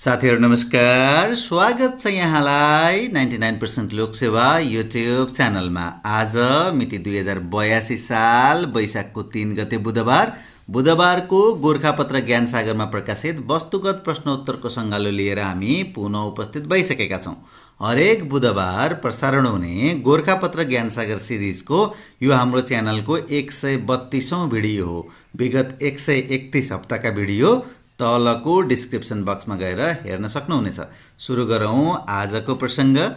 साथीहरु नमस्कार, स्वागत छ यहाँलाई 99% लोकसेवा युट्युब च्यानलमा। आज मिति 2082 साल वैशाखको 3 गते बुधबारको गोरखापत्र ज्ञान सागरमा प्रकाशित वस्तुगत प्रश्नोत्तरको सङ्गालो लिएर हामी पुनः उपस्थित भइसकेका छौं। हरेक बुधबार प्रसारण हुने गोरखापत्र ज्ञान सागर सिरिजको यो हाम्रो च्यानलको 132औं भिडियो हो। विगत 131 हप्ताका भिडियो तलको डिस्क्रिप्सन बक्समा गएर हेर्न सक्नुहुनेछ। सुरु गरौँ आजको प्रश्न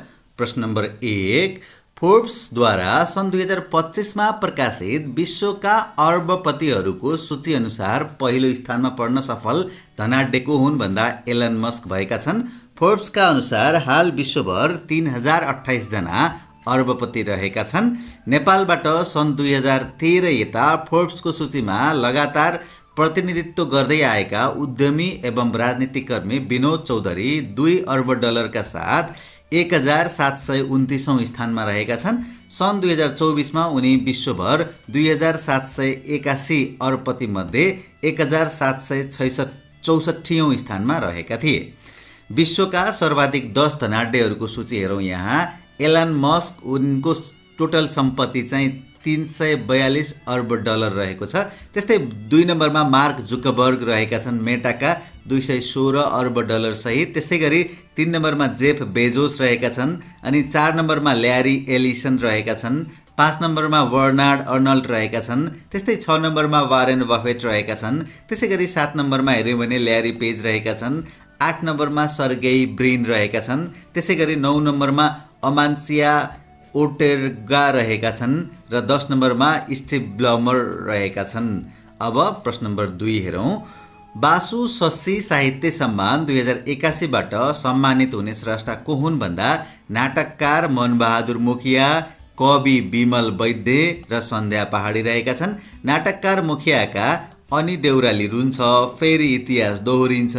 नम्बर 1। फोर्ब्सद्वारा सन् 2025 मा प्रकाशित विश्वका अर्बपतिहरूको सूची अनुसार पहिलो स्थानमा पढ्न सफल धनाढ्यको हुन् भन्दा एलन मस्क भएका छन्। फोर्ब्सका अनुसार हाल विश्वभर 3028 जना अर्बपति रहेका छन्। नेपालबाट सन् 2013 यता फोर्ब्सको सूचीमा लगातार प्रतिनिधित्व गर्दै आएका उद्यमी एवं राजनीतिक कर्मी विनोद चौधरी 2 अर्ब डलरका साथ 1729औं स्थानमा रहेका छन्। सन् 2024 मा उनी विश्वभर 2781 अर्बपति मध्ये 1764औं स्थानमा रहेका थिए। विश्वका सर्वाधिक 10 धनाढ्यहरूको सूची हेरौँ यहाँ। एलन मस्क, उनको टोटल सम्पत्ति चाहिँ 342 अर्ब डलर रहेको छ। त्यस्तै 2 नम्बरमा मार्क जुकरबर्ग रहेका छन्, मेटाका 216 अर्ब डलर सहित। त्यसै गरी 3 नम्बरमा जेफ बेजोस रहेका छन् अनि 4 नम्बरमा ल्यारी एलिसन रहेका छन्। 5 नम्बरमा बर्नार्ड अर्नल्ड रहेका छन्। त्यस्तै 6 नम्बरमा वारेन बफेट रहेका छन्। त्यसै गरी 7 नम्बरमा हेर्यौं भने ल्यारी पेज रहेका छन्। 8 नम्बरमा सर्गेई ब्रिन रहेका छन्। त्यसै गरी 9 नम्बरमा अमान्सिया ओर्टेगा रहेका छन् र 10 नम्बरमा स्टिभ ब्लमर रहेका छन्। अब प्रश्न नम्बर 2 हेरौँ। बासु शशी साहित्य सम्मान 2081 बाट सम्मानित हुने स्रष्टा को हुन् भन्दा नाटककार मनबहादुर मुखिया, कवि विमल वैद्य र सन्ध्या पहाडी रहेका छन्। नाटककार मुखियाका अनि देउराली रुन्छ, फेरि इतिहास दोहोरिन्छ।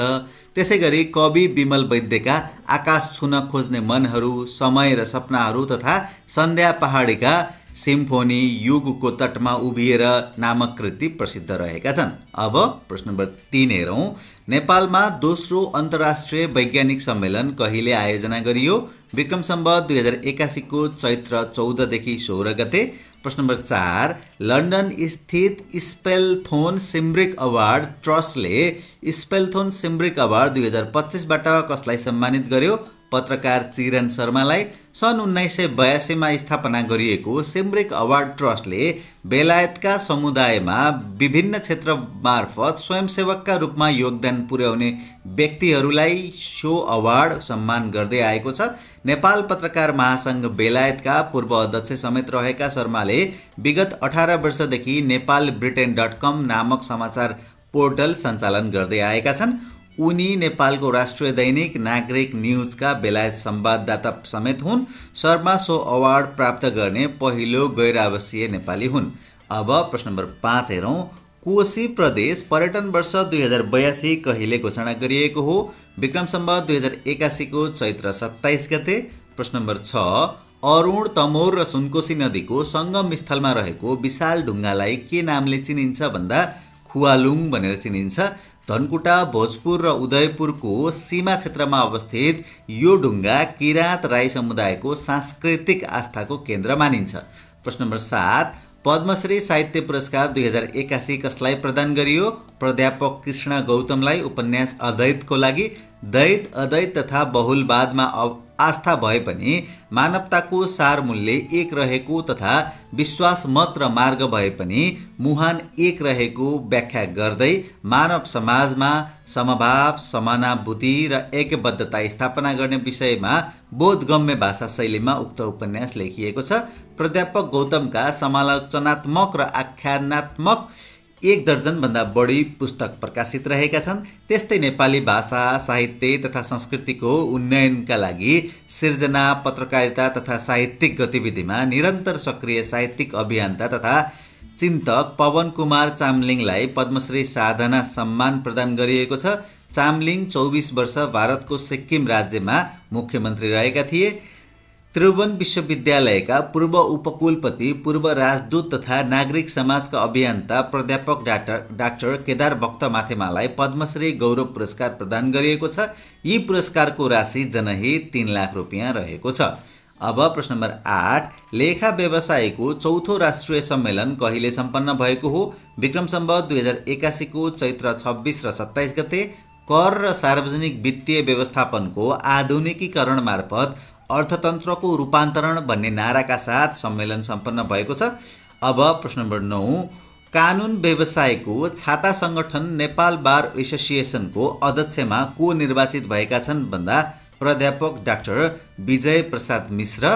त्यसै गरी कवि विमल वैद्यका आकाश छुन खोज्ने मनहरू, समय र सपनाहरू तथा सन्ध्या पहाडीका सिम्फोनी युगको तटमा उभिएर नामक कृति प्रसिद्ध रहेका छन्। अब प्रश्न नम्बर 3 हेरौँ। नेपालमा दोस्रो अन्तर्राष्ट्रिय वैज्ञानिक सम्मेलन कहिले आयोजना गरियो? विक्रम सम्वत 2081 को चैत्र 14 देखि 16 गते। प्रश्न नम्बर 4। लन्डन स्थित स्पेलथोन सिम्ब्रिक अवार्ड ट्रस्टले स्पेलथोन सिम्ब्रिक अवार्ड 2025 बाट कसलाई सम्मानित गर्यो? पत्रकार चिरन शर्मालाई। सन् 1982 मा स्थापना गरिएको सिम्ब्रिक अवार्ड ट्रस्टले बेलायतका समुदायमा विभिन्न क्षेत्र मार्फत स्वयंसेवकका रूपमा योगदान पुर्याउने व्यक्तिहरूलाई सो अवार्ड सम्मान गर्दै आएको छ। नेपाल पत्रकार महासंघ बेलायतका पूर्व अध्यक्ष समेत रहेका शर्माले विगत 18 वर्षदेखि नेपालब्रिटेन.com नामक समाचार पोर्टल सञ्चालन गर्दै आएका छन्। उनी नेपालको राष्ट्रिय दैनिक नागरिक न्यूजका बेलायत संवाददाता समेत हुन्। शर्मा सो अवार्ड प्राप्त गर्ने पहिलो गैर-आवासीय नेपाली हुन्। अब प्रश्न नम्बर 5 हेरौँ। कोशी प्रदेश पर्यटन वर्ष 2082 कहिले घोषणा गरिएको हो? विक्रम सम्वत 2081 को चैत्र 27 गते। प्रश्न नम्बर 6। अरुण, तमोर र सुनकोशी नदीको संगम स्थलमा रहेको विशाल ढुङ्गालाई के नामले चिनिन्छ भन्दा खुवालुङ भनेर चिनिन्छ। धनकुटा, भोजपुर र उदयपुरको सीमा क्षेत्रमा अवस्थित यो ढुङ्गा किराँत राई समुदायको सांस्कृतिक आस्थाको केन्द्र मानिन्छ। प्रश्न नम्बर 7। पद्मश्री साहित्य पुरस्कार 2081 कसलाई प्रदान गरियो? प्राध्यापक कृष्ण गौतमलाई उपन्यास अद्वैतको लागि। द्वैत, अद्वैत तथा बहुलवादमा आस्था भए पनि मानवताको सार मूल्य एक रहेको तथा विश्वास मत र मार्ग भए पनि मुहान एक रहेको व्याख्या गर्दै मानव समाजमा समभाव, समानाभूति र एकबद्धता स्थापना गर्ने विषयमा बोधगम्य भाषा शैलीमा उक्त उपन्यास लेखिएको छ। प्राध्यापक गौतमका समालोचनात्मक र आख्यानात्मक 1 दर्जन भन्दा बढी पुस्तक प्रकाशित रहेका छन्। त्यस्तै नेपाली भाषा, साहित्य तथा संस्कृतिको उन्नयनका लागि सिर्जना, पत्रकारिता तथा साहित्यिक गतिविधिमा निरन्तर सक्रिय साहित्यिक अभियन्ता तथा चिन्तक पवन कुमार चामलिङलाई पद्मश्री साधना सम्मान प्रदान गरिएको छ। चामलिङ 24 वर्ष भारतको सिक्किम राज्यमा मुख्यमन्त्री रहेका थिए। त्रिभुवन विश्वविद्यालयका पूर्व उपकुलपति, पूर्व राजदूत तथा नागरिक समाजका अभियन्ता प्राध्यापक डाक्टर केदार भक्तमाथेमालाई पद्मश्री गौरव पुरस्कार प्रदान गरिएको छ। यी पुरस्कारको राशि जनहित 3 लाख रुपियाँ रहेको छ। अब प्रश्न नम्बर 8, लेखा व्यवसायको चौथो राष्ट्रिय सम्मेलन कहिले सम्पन्न भएको हो? विक्रम सम्वत 2081 को चैत्र 26 र 27 गते कर र सार्वजनिक वित्तीय व्यवस्थापनको आधुनिकीकरण मार्फत अर्थतन्त्रको रूपान्तरण भन्ने नाराका साथ सम्मेलन सम्पन्न भएको छ। अब प्रश्न नम्बर 9, कानुन व्यवसायको छाता संगठन नेपाल बार एसोसिएसनको अध्यक्षमा को निर्वाचित भएका छन् भन्दा प्राध्यापक डाक्टर विजय प्रसाद मिश्र।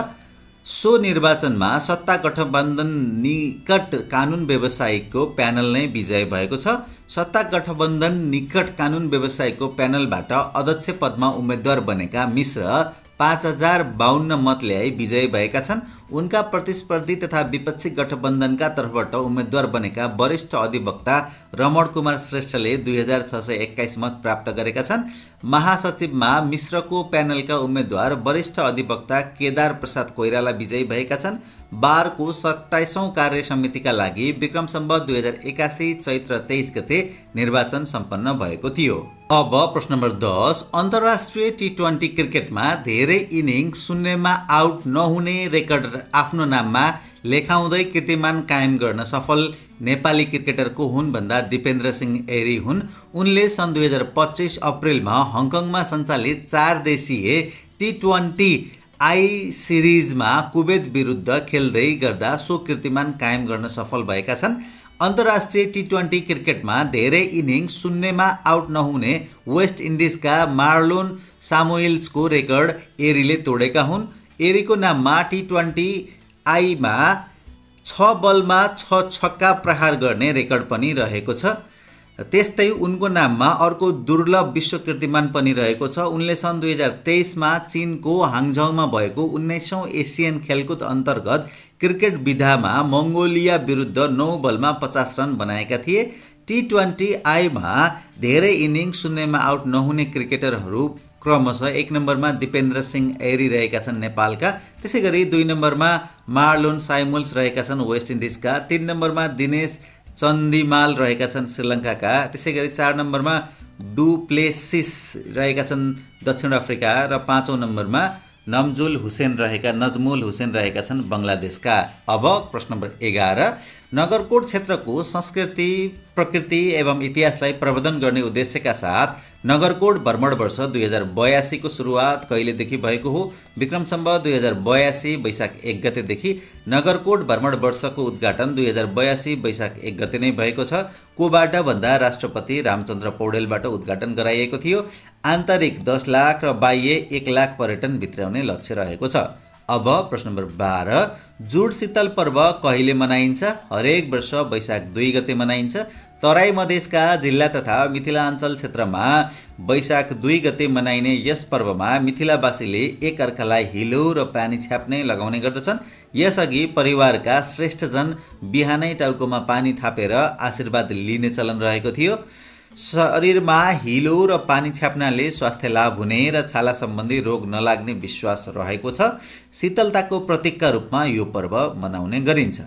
सो निर्वाचनमा सत्ता गठबन्धन निकट कानुन व्यवसायीको प्यानल नै विजय भएको छ। सत्ता गठबन्धन निकट कानुन व्यवसायीको प्यानलबाट अध्यक्ष पदमा उम्मेद्वार बनेका मिश्र 5052 मत ल्याई विजयी भएका छन्। उनका प्रतिस्पर्धी तथा विपक्षी गठबन्धनका तर्फबाट उम्मेद्वार बनेका वरिष्ठ अधिवक्ता रमण कुमार श्रेष्ठले 2621 मत प्राप्त गरेका छन्। महासचिवमा मिश्रको प्यानलका उम्मेद्वार वरिष्ठ अधिवक्ता केदार प्रसाद कोइराला विजयी भएका छन्। बारको 27औं कार्य समितिका लागि विक्रम सम्वत 2081 चैत्र 23 गते निर्वाचन सम्पन्न भएको थियो। अब प्रश्न नम्बर 10, अन्तर्राष्ट्रिय T20 क्रिकेटमा धेरै इनिङ शून्यमा आउट नहुने रेकर्ड आफ्नो नाममा लेखाउँदै कीर्तिमान कायम गर्न सफल नेपाली क्रिकेटर को हुन् भन्दा दिपेन्द्र सिंह एरी हुन्। उनले सन् 2025 अप्रिलमा हङकङमा सञ्चालित 4 देशीय T20 सिरिजमा कुवेत विरुद्ध खेल्दै गर्दा सो कीर्तिमान कायम गर्न सफल भएका छन्। अन्तर्राष्ट्रिय T20 क्रिकेटमा धेरै इनिङ शून्यमा आउट नहुने वेस्ट इन्डिजका मार्लोन सामुएल्सको रेकर्ड एरीले तोडेका हुन्। एरीको नाममा T20 मा 6 बलमा 6 छक्का प्रहार गर्ने रेकर्ड पनि रहेको छ। त्यस्तै उनको नाममा अर्को दुर्लभ विश्व कीर्तिमान पनि रहेको छ। उनले सन् 2023 मा चीनको हाङझौमा भएको 19औं एसियन खेलकुद अन्तर्गत क्रिकेट विधामा मङ्गोलिया विरुद्ध 9 बलमा 50 रन बनाएका थिए। T20 मा धेरै इनिङ शून्यमा आउट नहुने क्रिकेटरहरू क्रमशः 1 नम्बरमा दिपेन्द्र सिंह एरी रहेका छन् नेपालका, त्यसैगरी 2 नम्बरमा मार्लोन सामुएल्स रहेका छन् वेस्ट इन्डिजका, 3 नम्बरमा दिनेश चन्दिमाल रहेका छन् श्रीलङ्काका, त्यसैगरी 4 नम्बरमा डुप्लेसिस रहेका छन् दक्षिण अफ्रिका र 5औं नम्बरमा नजमुल हुसेन रहेका छन् बङ्गलादेशका। अब प्रश्न नम्बर 11, नगरकोट क्षेत्रको संस्कृति, प्रकृति एवं इतिहासलाई प्रवर्धन गर्ने उद्देश्यका साथ नगरकोट भ्रमण वर्ष 2082 को सुरुवात कहिलेदेखि भएको हो? विक्रम सम्वत 2082 वैशाख 1 गतेदेखि नगरकोट भ्रमण वर्षको उद्घाटन 2082 वैशाख 1 गते नै भएको छ। कोबाट भन्दा राष्ट्रपति रामचन्द्र पौडेलबाट उद्घाटन गराइएको थियो। आन्तरिक 10 लाख र बाह्य 1 लाख पर्यटन भित्राउने लक्ष्य रहेको छ। अब प्रश्न नम्बर 12, जुड शीतल पर्व कहिले मनाइन्छ? हरेक वर्ष वैशाख 2 गते मनाइन्छ। तराई मधेसका जिल्ला तथा मिथिलाञ्चल क्षेत्रमा वैशाख 2 गते मनाइने यस पर्वमा मिथिलावासीले एक अर्कालाई हिलो र पानी छ्याप्ने लगाउने गर्दछन्। यसअघि परिवारका श्रेष्ठजन बिहानै टाउकोमा पानी थापेर आशीर्वाद लिने चलन रहेको थियो। शरीरमा हिलो र पानी छ्याप्नाले स्वास्थ्य लाभ हुने र छाला सम्बन्धी रोग नलाग्ने विश्वास रहेको छ। शीतलताको प्रतीकका रूपमा यो पर्व मनाउने गरिन्छ।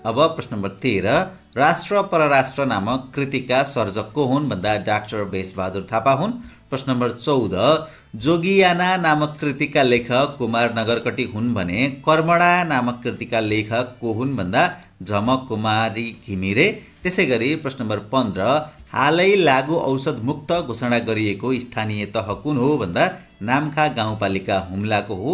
अब प्रश्न नम्बर 13, राष्ट्र परराष्ट्र नामक कृतिका सर्जक को हुन् भन्दा डाक्टर भेषबहादुर थापा हुन्। प्रश्न नम्बर 14, जोगियाना नामक कृतिका लेखक कुमार नगरकटी हुन् भने कर्मणा नामक कृतिका लेखक को हुन् भन्दा झमक कुमारी घिमिरे। त्यसैगरी प्रश्न नम्बर 15, हालै लागु औषध मुक्त घोषणा गरिएको स्थानीय तह कुन हो भन्दा नाम्खा गाउँपालिका हुम्लाको हो।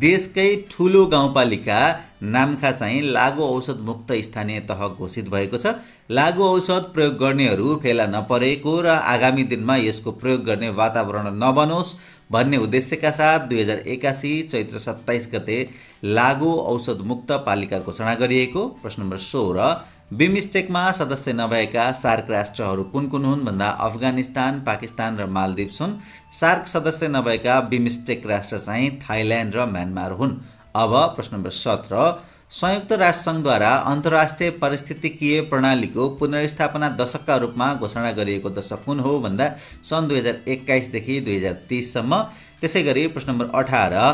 देशकै ठुलो गाउँपालिका नाम्खा चाहिँ लागु औषध मुक्त स्थानीय तह घोषित भएको छ। लागु औषध प्रयोग गर्नेहरू फेला नपरेको र आगामी दिनमा यसको प्रयोग गर्ने वातावरण नबनोस् भन्ने उद्देश्यका साथ 2081 चैत्र 27 गते लागु औषध मुक्त पालिका घोषणा गरिएको। प्रश्न नम्बर 16, बिमस्टेकमा सदस्य नभएका सार्क राष्ट्रहरू कुन कुन हुन् भन्दा अफगानिस्तान, पाकिस्तान र मालदिप्स हुन्। सार्क सदस्य नभएका बिमस्टेक राष्ट्र चाहिँ थाइल्यान्ड र म्यानमार हुन्। अब प्रश्न नम्बर 17, संयुक्त राष्ट्रसङ्घद्वारा अन्तर्राष्ट्रिय पारिस्थितिकीय प्रणालीको पुनर्स्थापना दशकका रूपमा घोषणा गरिएको दशक कुन हो भन्दा सन् 2021 देखि 2030 सम्म। त्यसैगरी प्रश्न नम्बर 18,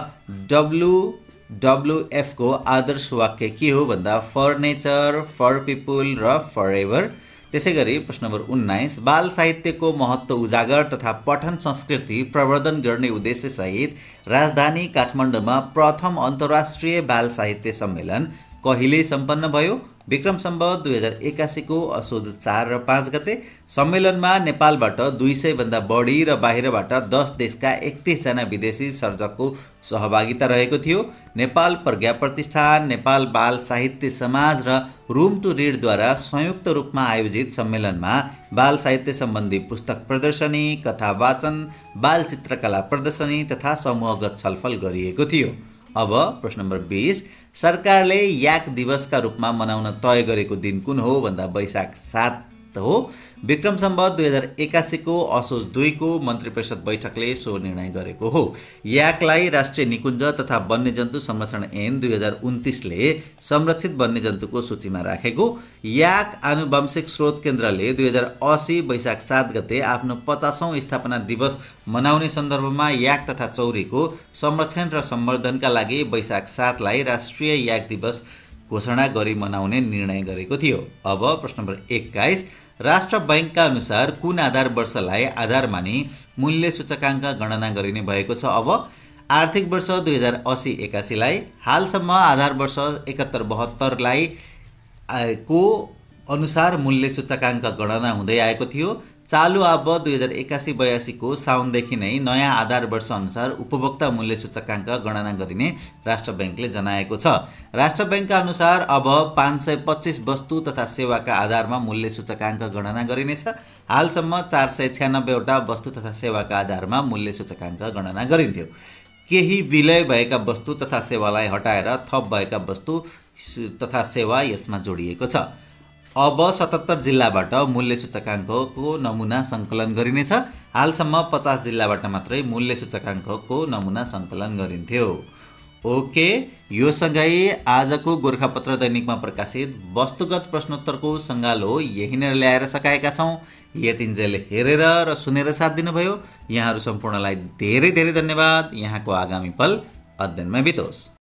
WF को आदर्श वाक्य के हो भन्दा फर नेचर, फर पिपुल र फर एभर। त्यसै गरी प्रश्न नम्बर 19 बाल साहित्यको महत्त्व उजागर तथा पठन संस्कृति प्रवर्धन गर्ने उद्देश्यसहित राजधानी काठमाडौँमा प्रथम अन्तर्राष्ट्रिय बाल साहित्य सम्मेलन कहिले सम्पन्न भयो? विक्रम सम्वत 2081 को असोज 4 र 5 गते। सम्मेलनमा नेपालबाट 200 भन्दा बढी र बाहिरबाट 10 देशका 31 जना विदेशी सर्जकको सहभागिता रहेको थियो। नेपाल प्रज्ञा प्रतिष्ठान, नेपाल बाल साहित्य समाज र रुम टु रिडद्वारा संयुक्त रूपमा आयोजित सम्मेलनमा बाल साहित्य सम्बन्धी पुस्तक प्रदर्शनी, कथा वाचन, बाल चित्रकला प्रदर्शनी तथा समूहगत छलफल गरिएको थियो। अब प्रश्न नम्बर 20 सरकारले याक दिवसका रूपमा मनाउन तय गरेको दिन कुन हो भन्दा वैशाख 7 हो। विक्रम सम्वत 2081 को असोज 2 को मन्त्री परिषद बैठकले सो निर्णय गरेको हो। याकलाई राष्ट्रिय निकुञ्ज तथा वन्यजन्तु संरक्षण ऐन 2029 ले संरक्षित वन्यजन्तुको सूचीमा राखेको। याक आनुवंशिक स्रोत केन्द्रले 2080 वैशाख 7 गते आफ्नो 50औं स्थापना दिवस मनाउने सन्दर्भमा याक तथा चौरीको संरक्षण र सम्वर्धनका लागि वैशाख 7 लाई राष्ट्रिय याक दिवस घोषणा गरी मनाउने निर्णय गरेको थियो। अब प्रश्न नम्बर 21 राष्ट्र बैंकका अनुसार कुन आधार वर्षलाई आधार मानि मूल्य सूचकाङ्क गणना गरिने भएको छ? अब आर्थिक वर्ष 2080-81 लाई हालसम्म आधार वर्ष 71-72 लाई को अनुसार मूल्य सूचकाङ्क गणना हुँदै आएको थियो। चालु अब 2081-82 को साउनदेखि नै नयाँ आधार वर्ष अनुसार उपभोक्ता मूल्य सूचकाङ्क गणना गरिने राष्ट्र बैंकले जनाएको छ। राष्ट्र बैंकका अनुसार अब 525 वस्तु तथा सेवाका आधारमा मूल्य सूचकाङ्क गणना गरिनेछ। हालसम्म 496 वटा वस्तु तथा सेवाका आधारमा मूल्य सूचकाङ्क गणना गरिन्थ्यो। केही विलय भएका वस्तु तथा सेवालाई हटाएर थप भएका वस्तु तथा सेवा यसमा जोडिएको छ। अब 77 जिल्लाबाट मूल्य सूचकाङ्कको नमुना सङ्कलन गरिनेछ। हालसम्म 50 जिल्लाबाट मात्रै मूल्य सूचकाङ्कको नमुना सङ्कलन गरिन्थ्यो। ओके, यो सँगै आजको गोरखापत्र दैनिकमा प्रकाशित वस्तुगत प्रश्नोत्तरको सङ्गालो यहीँनिर ल्याएर सकाएका छौँ। यतिन्जेल हेरेर र सुनेर साथ दिनुभयो यहाँहरू सम्पूर्णलाई धेरै धेरै धन्यवाद। यहाँको आगामी पल अध्ययनमा बितोस्।